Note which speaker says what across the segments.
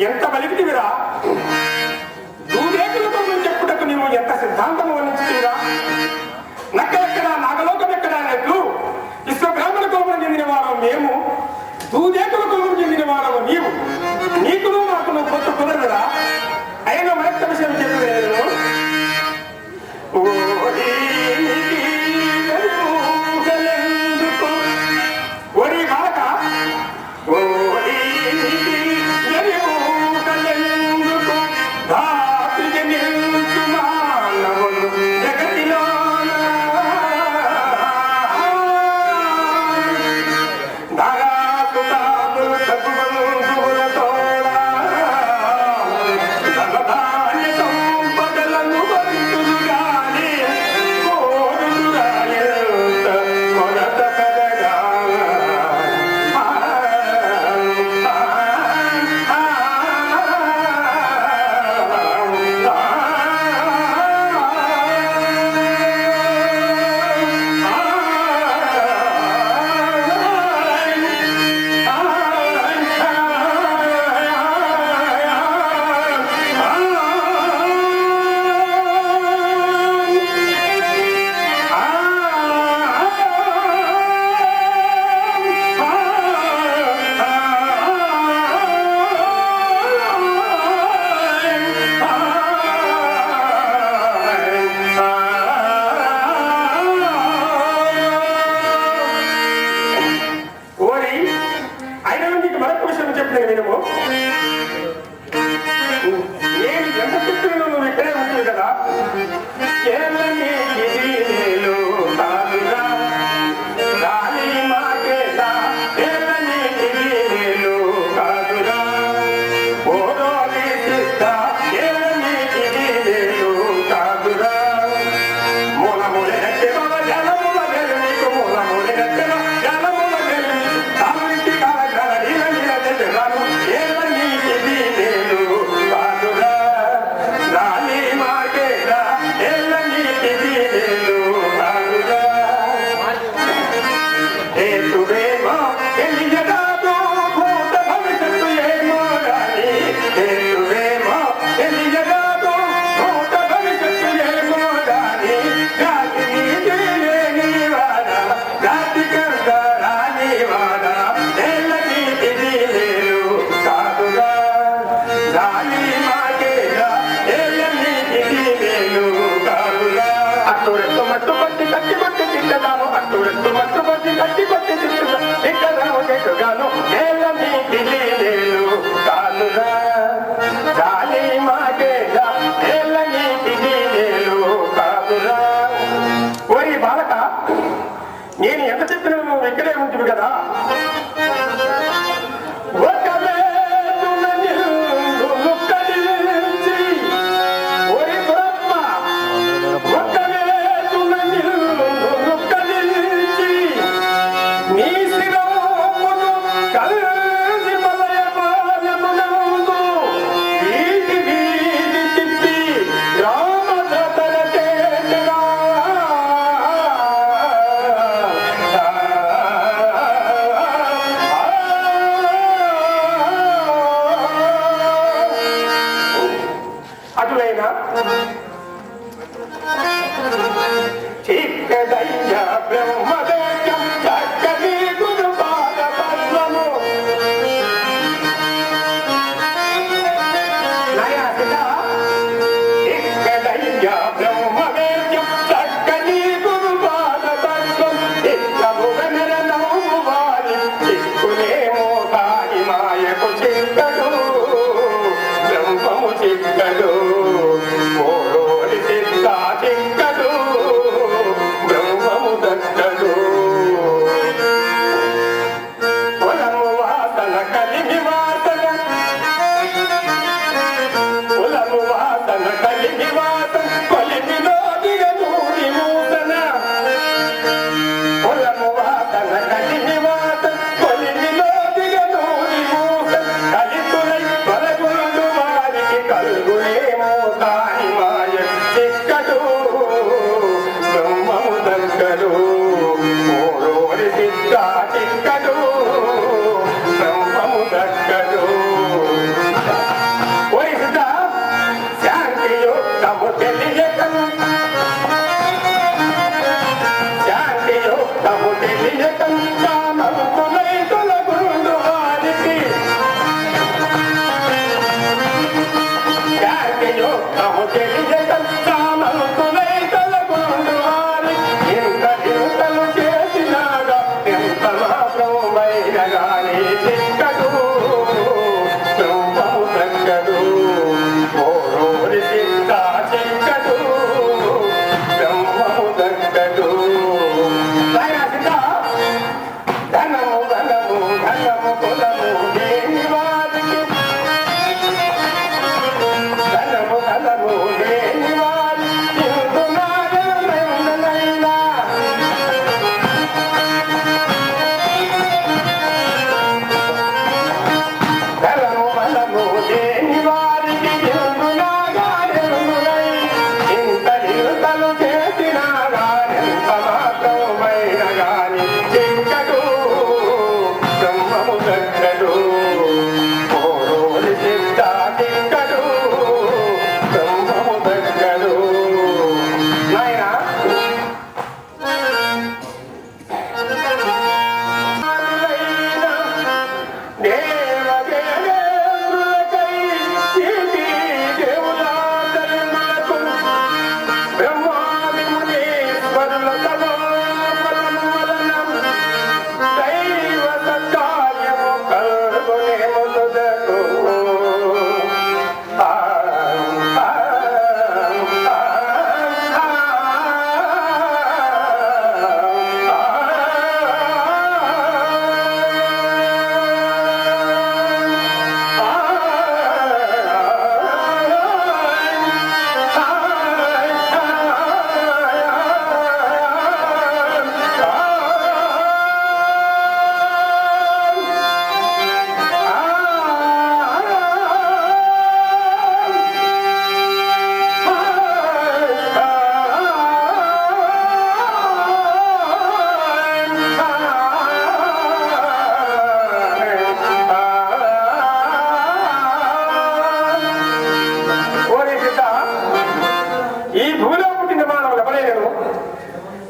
Speaker 1: ఎంత బలికిటివిరా దూదేకులతో చెప్పుటకు నీవు ఎంత సిద్ధాంతము వర్ణించుతీరా నక్కలెక్కడా నాగలోకం ఎక్కడా అన్నట్లు విశ్వబ్రాహ్మణ కులమును చెందిన వారు మేము దూదేకుల కులమును చెందిన వారు నీవు నీకును నాకును కొత్త కుదరదా అయినా మరొక్క విషయం చెప్పలేదు ఒరి బాలక ఉంటివి కదా.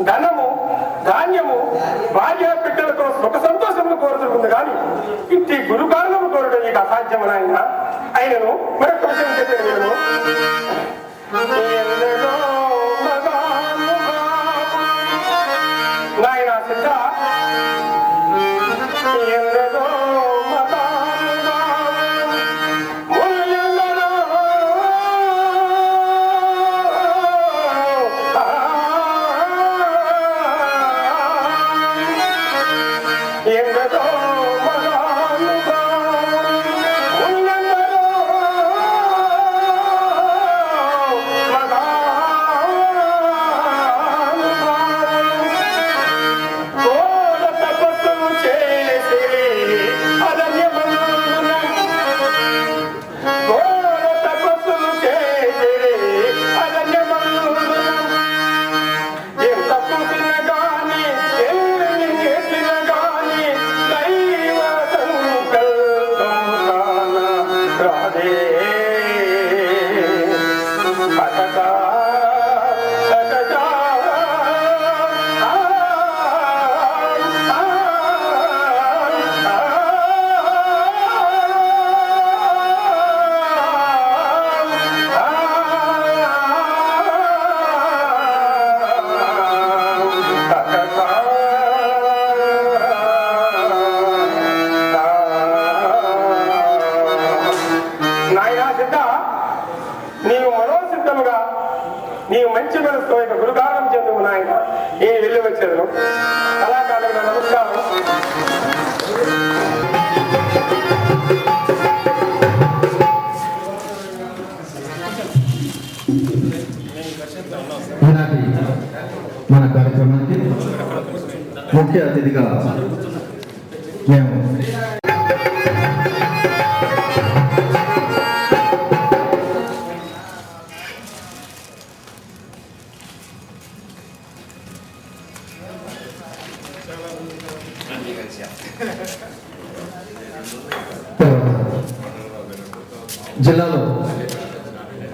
Speaker 1: ధనము ధాన్యము భార్య బిడ్డలతో సుఖ సంతోషములు కోరుతుంది కానీ ఇంటి గురు కారణము కోరడం నీకు అసాధ్యమని ఆయనను మరొక విషయం చెప్పాను. నాయన సిద్ధ నీవు మంచి మనసుతో ఇక గురుగానం చెందువు నాయన. నేను వెళ్ళి వచ్చాను. కళాకారులకు నమస్కారం.
Speaker 2: ఈనాటి మన కార్యక్రమానికి ముఖ్య అతిథిగా మేము జిల్లాలో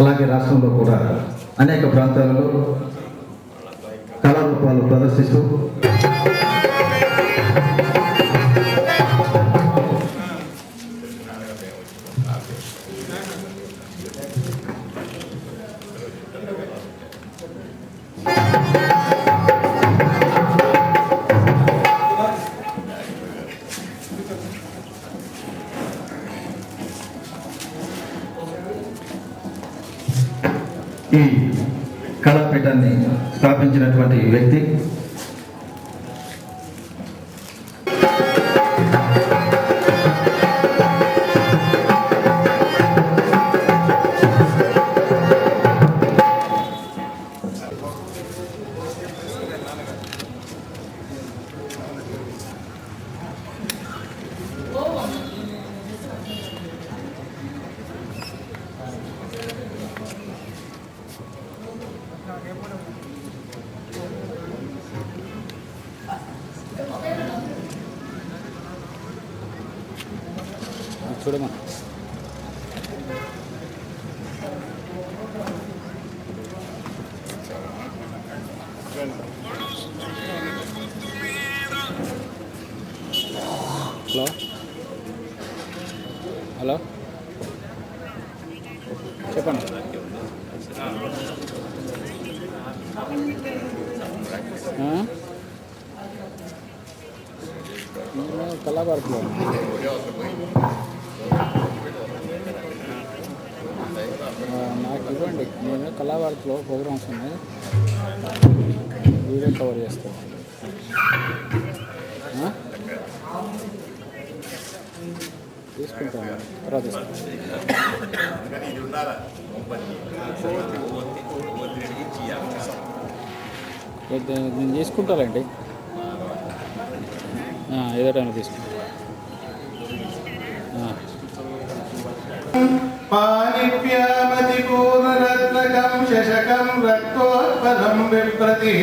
Speaker 2: అలాగే రాష్ట్రంలో కూడా అనేక ప్రాంతాలలో కళారూపాలు ప్రదర్శిస్తూ ఈ కళాపీఠాన్ని స్థాపించినటువంటి వ్యక్తి
Speaker 3: చూడమా. హలో హలో చెప్పండి. కళాభారతిలో నాకు ఇవ్వండి. నేను కళాభారతిలో ప్రోగ్రామ్స్ ఉన్నాయి, వీడియో కవర్ చేస్తాను. తీసుకుంటాను, తర్వాత నేను తీసుకుంటానండి. ఏదో టైంలో తీసుకుంటాను.
Speaker 4: పానిప్యామతిపూర్ణరత్నకం శశకం రక్తోత్పలం విప్రతి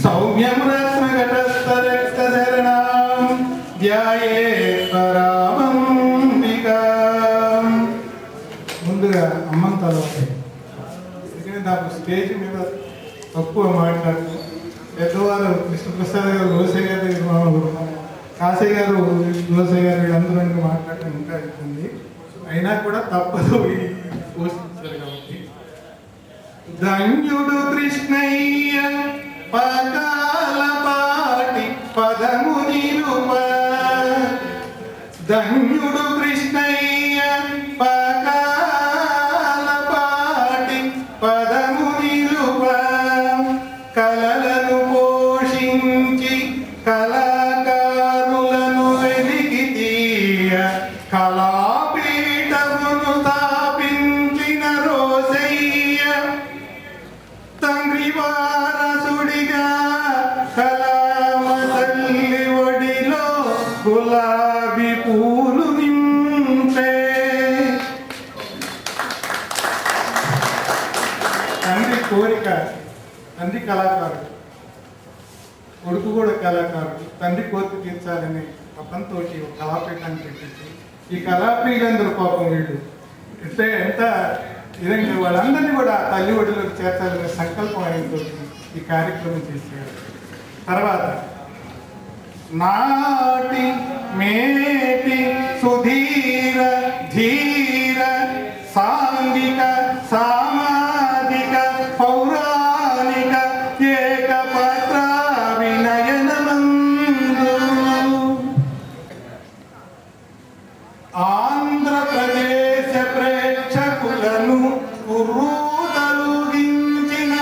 Speaker 4: సౌమ్యం రత్నఘటస్థరక్తశరణాం ధ్యాయేత్ పరామంబికాం. ముందుగా అమ్మం తలవాయి. ఎందుకంటే నాకు స్టేజ్ మీద తక్కువ మాట్లాడుతూ పెద్దవారు కృష్ణప్రసాద్ గారు, రోసయ్య గారు, కాశయ్య గారు, రోసయ్య గారు వీళ్ళందరూ మాట్లాడటం ఇంకా అవుతుంది. అయినా కూడా తప్పదు పోషించారు కాబట్టి. ధన్యుడు కృష్ణయ్య పకాల పాటి పదము నిలుప, ధన్యుడు కృష్ణయ్య పకాల పాటి పదము నిలుప, కలలను పోషించి కళాకారులను వెలికి తీయ కళాపీఠమును స్థాపించిన రోసయ్య, తండ్రి వారసుడిగా కళామ తల్లి ఒడిలో గులాబీ పూలు నింపే. తండ్రి కోరిక, తండ్రి కళాకారుడు, కొడుకు కూడా కళాకారుడు, తండ్రి కోరిక తీర్చాలని తపంతో ఒక కళాపీఠాన్ని పెట్టించి ఈ కళాపీఠందరూ పాపం వీళ్ళు ఎంత విధంగా వాళ్ళందరినీ కూడా తల్లి ఒడిలోకి చేర్చాలనే సంకల్పం ఆయనతో ఈ కార్యక్రమం చేశారు. తర్వాత నాటి మేటి సుధీర ధీర సాంఘిక సామాజిక పౌరాణిక ఏకపాత్ర వినయనమందు ఆంధ్రప్రదేశ ప్రేక్షకులను ఉర్రూతలుగించిన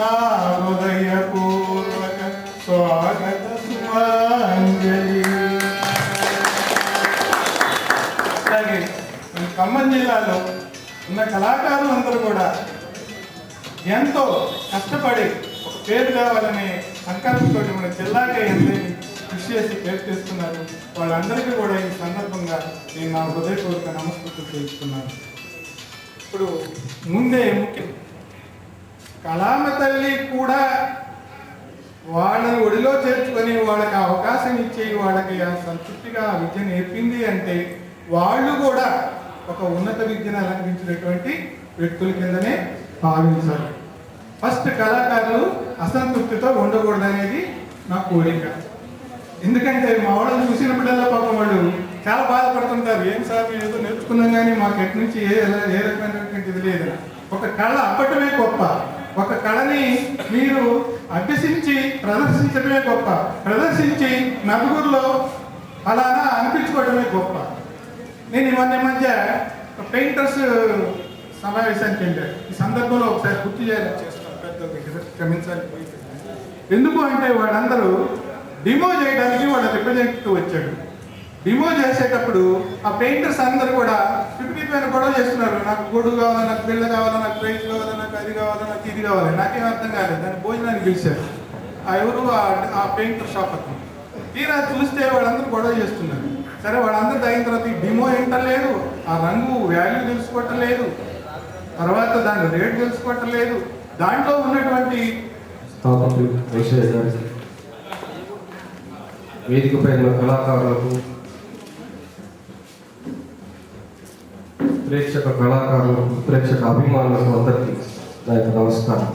Speaker 4: నా హృదయపూర్వక స్వాగత సుమాంజలి. అలాగే మన ఖమ్మం జిల్లాలో ఉన్న కళాకారులు అందరూ కూడా ఎంతో కష్టపడి ఒక పేరు కావాలనే సంకల్పంతో మన జిల్లాకే ఎంతో కృషి చేసి పేరు చేస్తున్నారు. వాళ్ళందరికీ కూడా ఈ సందర్భంగా నేను నా హృదయపూర్వక నమస్కృతులు తెలుస్తున్నాను. ఇప్పుడు ముందే ముఖ్యం, కళామ తల్లి కూడా వాళ్ళని ఒడిలో చేర్చుకొని వాళ్ళకి అవకాశం ఇచ్చి వాళ్ళకి సంతృప్తిగా విద్య నేర్పింది అంటే వాళ్ళు కూడా ఒక ఉన్నత విద్యను అలంకరించినటువంటి వ్యక్తుల కిందనే భావించాలి. ఫస్ట్ కళాకారులు అసంతృప్తితో ఉండకూడదు అనేది నా కోరిక. ఎందుకంటే మా వాళ్ళని చూసినప్పుడల్లా పాపం వాళ్ళు చాలా బాధపడుతుంటారు. ఏం సార్ మేము ఏదో నేర్చుకున్నాం కానీ మాకు ఎటు నుంచి ఏ రకమైనటువంటిది లేదు. ఒక కళ అప్పటమే గొప్ప. ఒక కళని మీరు అభ్యసించి ప్రదర్శించడమే గొప్ప. ప్రదర్శించి నలుగురిలో అలానా అనిపించుకోవడమే గొప్ప. నేను ఈ మధ్య పెయింటర్స్ సమావేశానికి వెళ్ళాను. ఈ సందర్భంలో ఒకసారి గుర్తు చేయాలని చేస్తాను, పెద్ద క్షమించాలి. ఎందుకు అంటే వాళ్ళందరూ డిమో చేయడానికి వాళ్ళ రిప్రజెంటేటివ్ వచ్చాడు. డిమో చేసేటప్పుడు ఆ పెయింటర్స్ అందరూ కూడా విపరీతమైన గొడవ చేస్తున్నారు. నాకు గొడుగు కావాలి, నాకు బిళ్ళ కావాలి, నాకు ప్రైజ్ కావాలి, నాకు అది కావాలి, నాకు ఇది కావాలి. నాకేం అర్థం కాలేదు. దాన్ని భోజనానికి పిలిచారు. ఎవరు ఆ పెయింటర్ షాప్ అతను. తీరా చూస్తే వాళ్ళందరూ గొడవ చేస్తున్నారు. సరే వాళ్ళందరూ అయిన తర్వాత ఈ డిమో ఏంటలేదు, ఆ రంగు వాల్యూ తెలుసుకోవటం లేదు, తర్వాత దాని రేట్ తెలుసుకోవటం లేదు. దాంట్లో ఉన్నటువంటి
Speaker 5: స్థాపకులు ఐశ్వర్య గారికి, వేదికపై ఉన్న కళాకారులకు, ప్రేక్షక కళాకారులకు, ప్రేక్షక అభిమానులకు అందరికీ నా యొక్క నమస్కారం.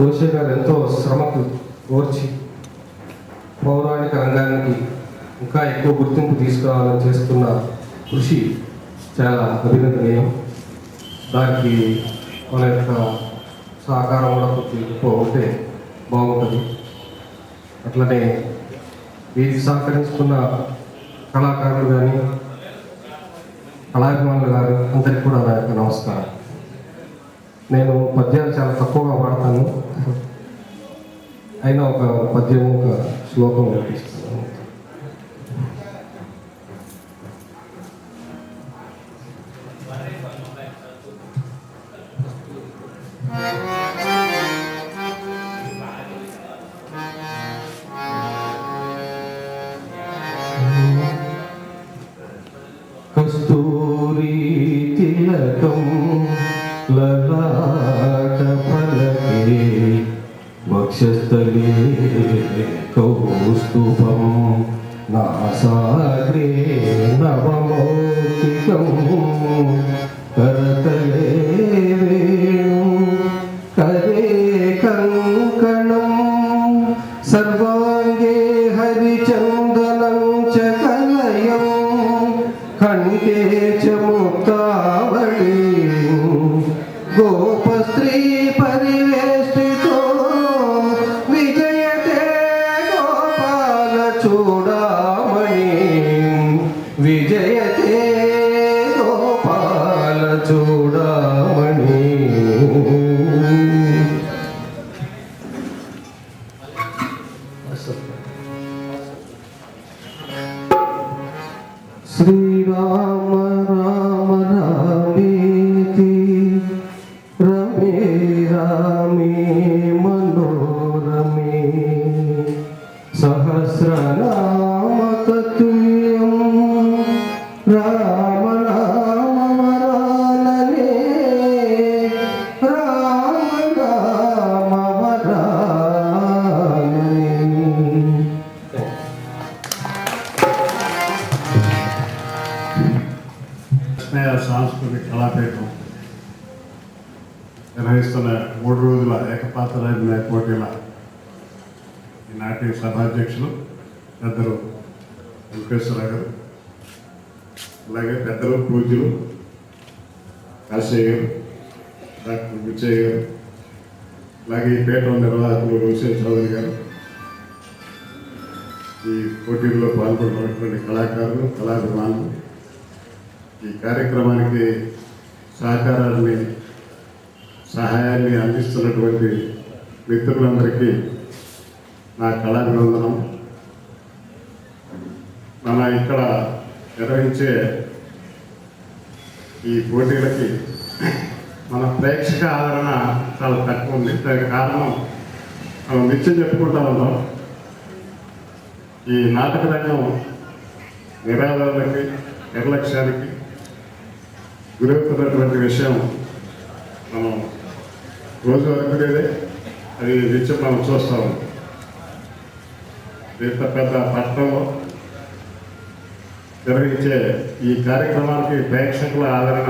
Speaker 5: ఐశ్వర్య గారు ఎంతో శ్రమకు ఓర్చి పౌరాణిక రంగానికి ఇంకా ఎక్కువ గుర్తింపు తీసుకురావాలని చేస్తున్న కృషి చాలా అభినందనీయం. దానికి మన యొక్క సహకారం కూడా కొద్దిగా ఎక్కువ ఉంటే బాగుంటుంది. అట్లనే వీరికి సహకరించుకున్న కళాకారులు కానీ కళాభిమానులు కానీ అందరికీ కూడా నా యొక్క నమస్కారం. నేను పద్యాలు చాలా తక్కువగా వాడతాను, అయినా ఒక పద్యం ఒక శ్లోకం వినిపిస్తున్నాను. కస్తూరి తిలకం లలాట ఫలకే వక్షస్థలే కౌస్తుభం నాసాగ్రే నవమౌక్తికం కరతలే వేణుం కరే కంకణం సర్వాంగే హరిచందనం చ కలయం కంఠే చ ముక్తావళి గోపస్త్రీ పరివేష్టితో విజయతే గోపాల చూడామణి విజయతే గోపాల చూడామణి. శ్రీరామ రామ రామేతి రమే రామే మనోరమే సహస్రనామ తతుల్యం రామ నామ వరాననే రామ నామ వరాననే.
Speaker 6: కృష్ణయ్య సాంస్కృతిక కళాపీఠం నిర్వహిస్తున్న 3 రోజుల ఏకపాత్ర అభినయ పోటీల ఈనాటి సభాధ్యక్షులు పెద్దలు వెంకటేశ్వరరావు గారు, అలాగే పెద్దలు పూజ్యులు కాశయ్య గారు, డాక్టర్ విజయ్ గారు, అలాగే ఈ పీఠం నిర్వాహకులు రోషన్ చౌదరి గారు, ఈ పోటీల్లో పాల్గొన్నటువంటి కళాకారులు, కళాభిమానులు, ఈ కార్యక్రమానికి సహకారాన్ని సహాయాన్ని అందిస్తున్నటువంటి మిత్రులందరికీ నా కళాభివందనం. మన ఇక్కడ నిర్వహించే ఈ పోటీలకి మన ప్రేక్షక ఆదరణ చాలా తక్కువ ఉంది. దానికి కారణం మనం నిత్యం చెప్పుకుంటా ఉన్నాం, ఈ నాటక రంగం నిరాధారణకి నిర్లక్ష్యానికి గురవుతున్నటువంటి విషయం మనం రోజు అనుకునేదే. అది నిత్యం మనం చూస్తాము. ఇంత పెద్ద పట్టణంలో నిర్వహించే ఈ కార్యక్రమానికి ప్రేక్షకుల ఆదరణ